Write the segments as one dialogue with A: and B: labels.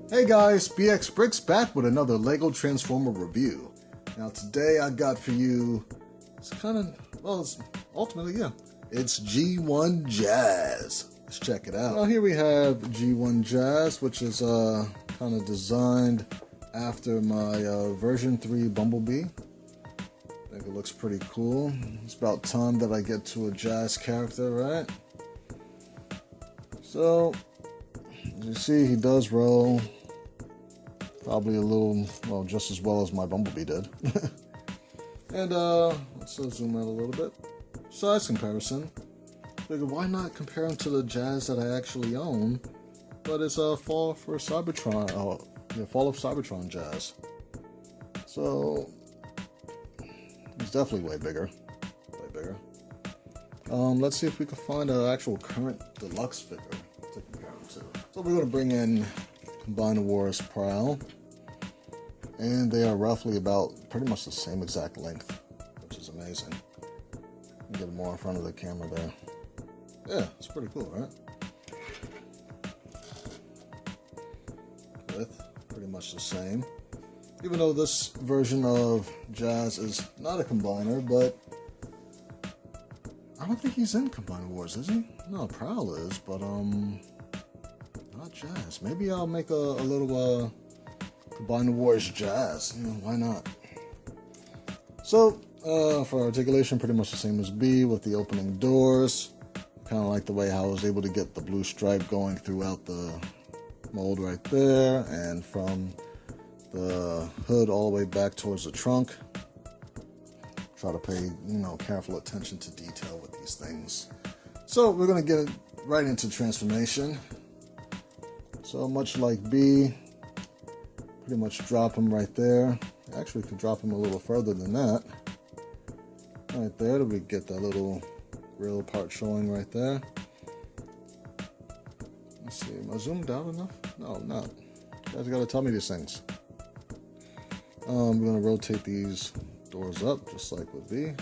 A: Hey guys, Brix back with another LEGO Transformer review. Now today I got for you, it's ultimately, it's G1 Jazz. Let's check it out. Well, here we have G1 Jazz, which is kind of designed after my version 3 Bumblebee. I think it looks pretty cool. It's about time that I get to a Jazz character, right? So, as you see, he does roll. Probably a little, well, just as well as my Bumblebee did. And let's zoom out a little bit. Size comparison. Figured why not compare him to the Jazz that I actually own? But it's a Fall of Cybertron Jazz. So it's definitely way bigger. Way bigger. Let's see if we can find an actual current deluxe figure to compare him to. So we're going to bring in Combiner Wars Prowl, and they are roughly about pretty much the same exact length, which is amazing. Get it more in front of the camera there. Yeah, it's pretty cool, right? Width, pretty much the same. Even though this version of Jazz is not a combiner, but I don't think he's in Combiner Wars, is he? No, Prowl is, but not Jazz. Maybe I'll make a little Combiner Wars Jazz. Why not? So, for articulation, pretty much the same as B with the opening doors. Kind of like the way how I was able to get the blue stripe going throughout the mold right there, and from the hood all the way back towards the trunk. Try to pay, careful attention to detail with these things. So we're gonna get right into transformation. So much like B, pretty much drop him right there. Actually, could drop him a little further than that. Right there, we get that little grill part showing right there. Let's see, am I zoomed out enough? No, I'm not. You guys gotta tell me these things. We're gonna rotate these doors up just like with B.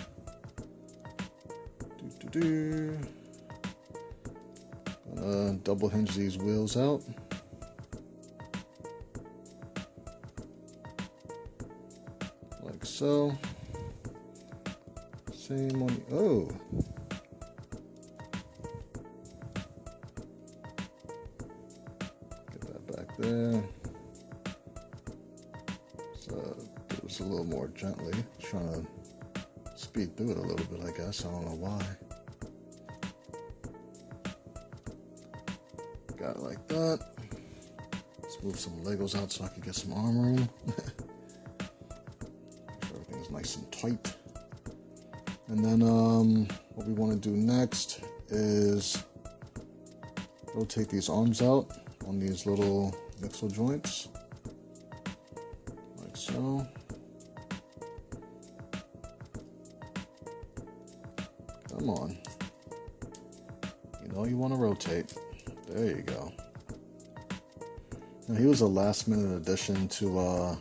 A: Double hinge these wheels out. Like so. Same on the, get that back there. So do this a little more gently. Trying to speed through it a little bit, I guess. I don't know why. Got it like that. Let's move some Legos out so I can get some arm room. Make sure everything's nice and tight. And then what we want to do next is rotate these arms out on these little mixel joints. Like so. Come on. You know you want to rotate. There you go. Now he was a last minute addition to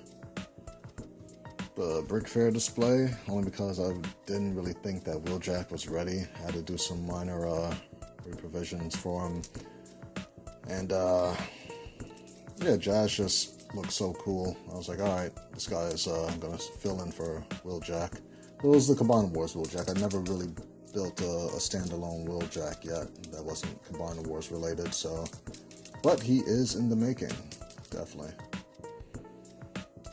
A: the Brick Fair display, only because I didn't really think that Wheeljack was ready. I had to do some minor reprovisions for him. And yeah, Jazz just looks so cool. I was like, alright, this guy is gonna fill in for Wheeljack. It was the Combiner Wars Wheeljack. I never really built a standalone Wheeljack yet that wasn't Combiner Wars related, so, but he is in the making, definitely.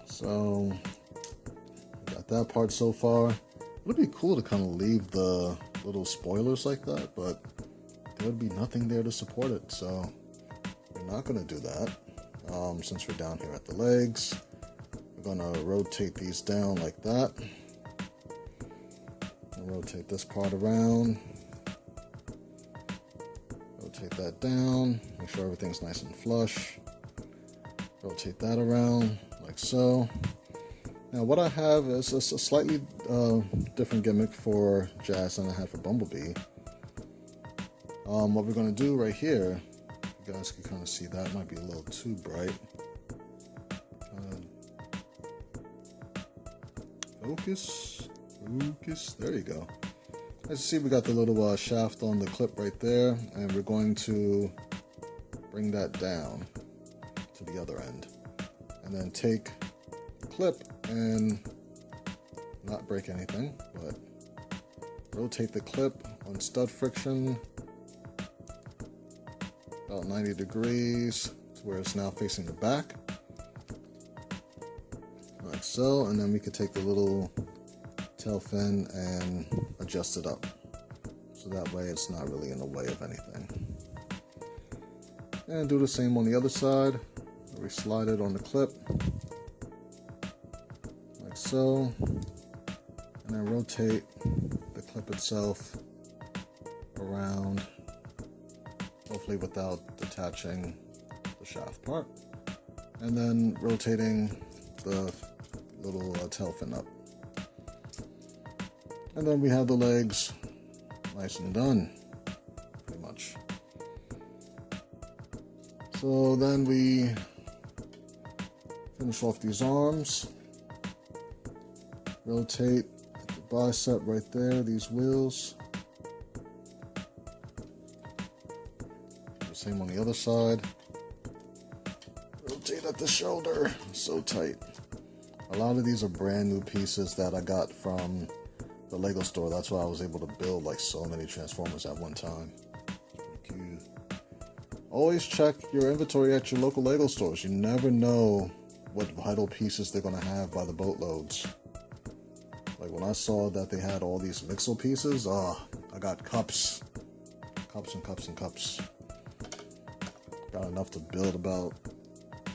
A: So got that part so far. It would be cool to kind of leave the little spoilers like that, but there would be nothing there to support it, so we're not going to do that. Since we're down here at the legs, we're going to rotate these down like that. And rotate this part around. Rotate that down. Make sure everything's nice and flush. Rotate that around like so. Now what I have is a slightly different gimmick for Jazz than I had for Bumblebee. What we're going to do right here, you guys can kind of see that, might be a little too bright. Focus, there you go. As you see, we got the little shaft on the clip right there, and we're going to bring that down to to the other end. And then take the clip and not break anything, but rotate the clip on stud friction about 90 degrees to where it's now facing the back. Like so, and then we could take the little tail fin and adjust it up. So that way it's not really in the way of anything. And do the same on the other side. We slide it on the clip. Like so. And then rotate the clip itself around, hopefully without detaching the shaft part. And then rotating the little tail fin up. And then we have the legs nice and done, pretty much. So then we finish off these arms. Rotate the bicep right there, these wheels. The same on the other side. Rotate at the shoulder, so tight. A lot of these are brand new pieces that I got from the Lego store. That's why I was able to build like so many Transformers at one time. It's pretty cute. Always check your inventory at your local Lego stores. You never know what vital pieces they're going to have by the boatloads. Like when I saw that they had all these Mixel pieces, I got cups and cups and cups. Got enough to build about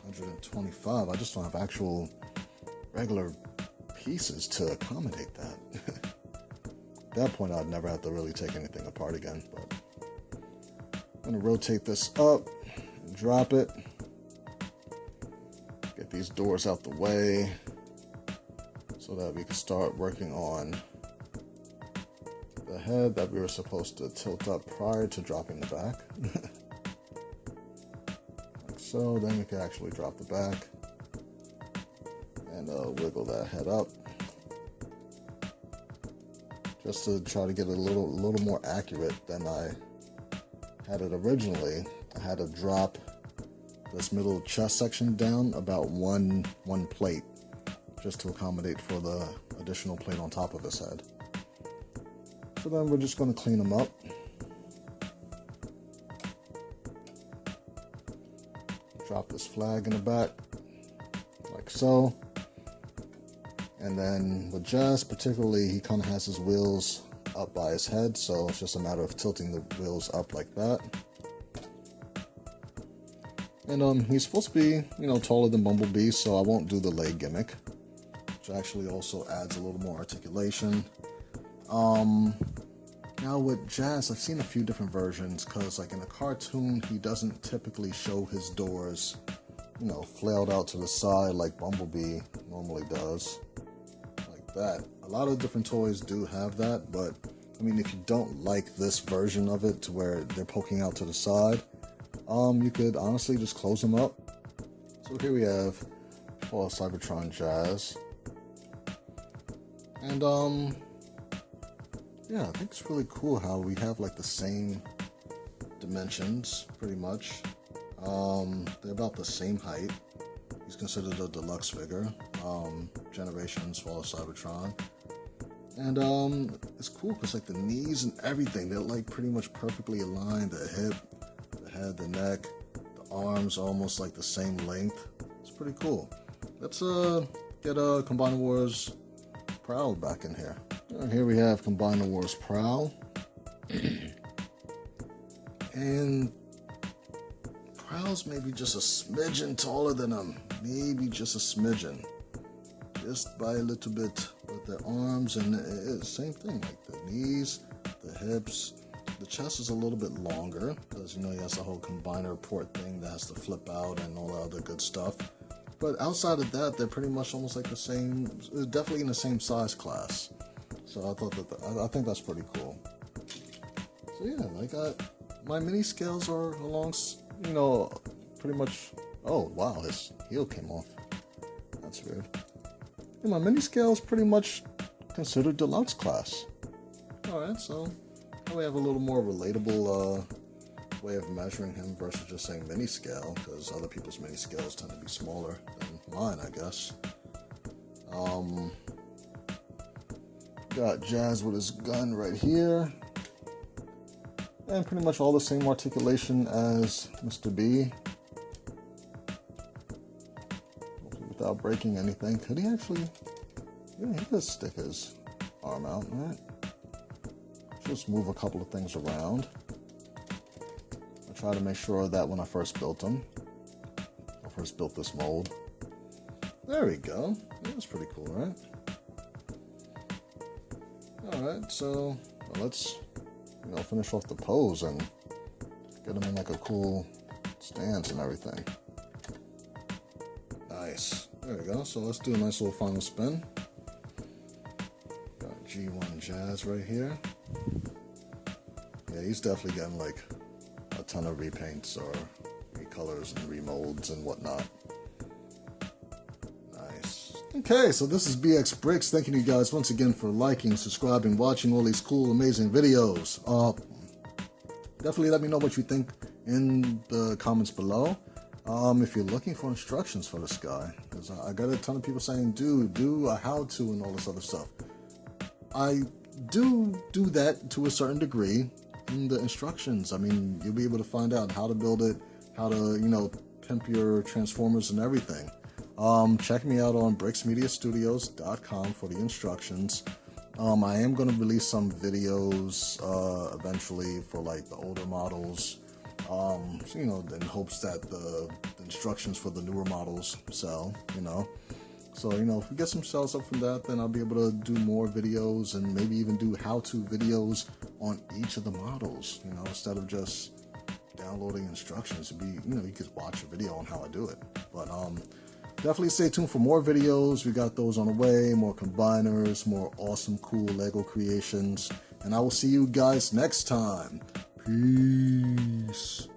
A: 125. I just don't have actual regular pieces to accommodate that. At that point, I'd never have to really take anything apart again. But I'm gonna rotate this up and drop it. Get these doors out the way so that we can start working on the head that we were supposed to tilt up prior to dropping the back. Like so, then we can actually drop the back and wiggle that head up. Just to try to get it a little more accurate than I had it originally. I had to drop this middle chest section down about one plate just to accommodate for the additional plate on top of his head. So then we're just going to clean them up. Drop this flag in the back like so. And then with Jazz particularly, he kind of has his wheels up by his head, so it's just a matter of tilting the wheels up like that. And he's supposed to be, taller than Bumblebee, so I won't do the leg gimmick, which actually also adds a little more articulation. Now with Jazz, I've seen a few different versions, because like in a cartoon, he doesn't typically show his doors, flailed out to the side like Bumblebee normally does. That. A lot of different toys do have that, but I mean, if you don't like this version of it to where they're poking out to the side, you could honestly just close them up. So here we have Fall Cybertron Jazz. And yeah, I think it's really cool how we have like the same dimensions pretty much. They're about the same height. He's considered a deluxe figure. Generations Fall Cybertron. And it's cool because like the knees and everything, they're like pretty much perfectly aligned. The hip, the head, the neck, the arms almost like the same length. It's pretty cool. Let's get Combiner Wars Prowl back in here. And here we have Combiner Wars Prowl. And Prowl's maybe just a smidgen taller than him. Maybe just a smidgen. Just by a little bit with the arms, and it's same thing, like the knees, the hips. The chest is a little bit longer because he has the whole combiner port thing that has to flip out and all the other good stuff. But outside of that, they're pretty much almost like the same, definitely in the same size class. So I thought I think that's pretty cool. So yeah, like my mini scales are along, pretty much. Oh wow, his heel came off. That's weird. And my mini scale is pretty much considered deluxe class. Alright, so we have a little more relatable way of measuring him versus just saying mini scale, because other people's mini scales tend to be smaller than mine, I guess. Got Jazz with his gun right here. And pretty much all the same articulation as Mr. B. Without breaking anything. Could he actually... Yeah, he could stick his arm out, right? Just move a couple of things around. I try to make sure that when I first built him, I first built this mold. There we go. That was pretty cool, right? Alright, so let's finish off the pose and get him in like a cool stance and everything. Nice. There we go. So let's do a nice little final spin. Got G1 Jazz right here. Yeah, he's definitely getting like a ton of repaints or recolors and remolds and whatnot. Nice. Okay, so this is BX Brix. Thanking you guys once again for liking, subscribing, watching all these cool, amazing videos. Definitely let me know what you think in the comments below. If you're looking for instructions for this guy, because I got a ton of people saying, dude, do a how-to and all this other stuff. I do that to a certain degree in the instructions. I mean, you'll be able to find out how to build it, how to, pimp your transformers and everything. Check me out on brixmediastudios.com for the instructions. I am going to release some videos eventually for like the older models. In hopes that the instructions for the newer models sell, So, if we get some sales up from that, then I'll be able to do more videos and maybe even do how-to videos on each of the models, instead of just downloading instructions. You could watch a video on how I do it. But definitely stay tuned for more videos. We got those on the way, more combiners, more awesome, cool Lego creations. And I will see you guys next time. Peace.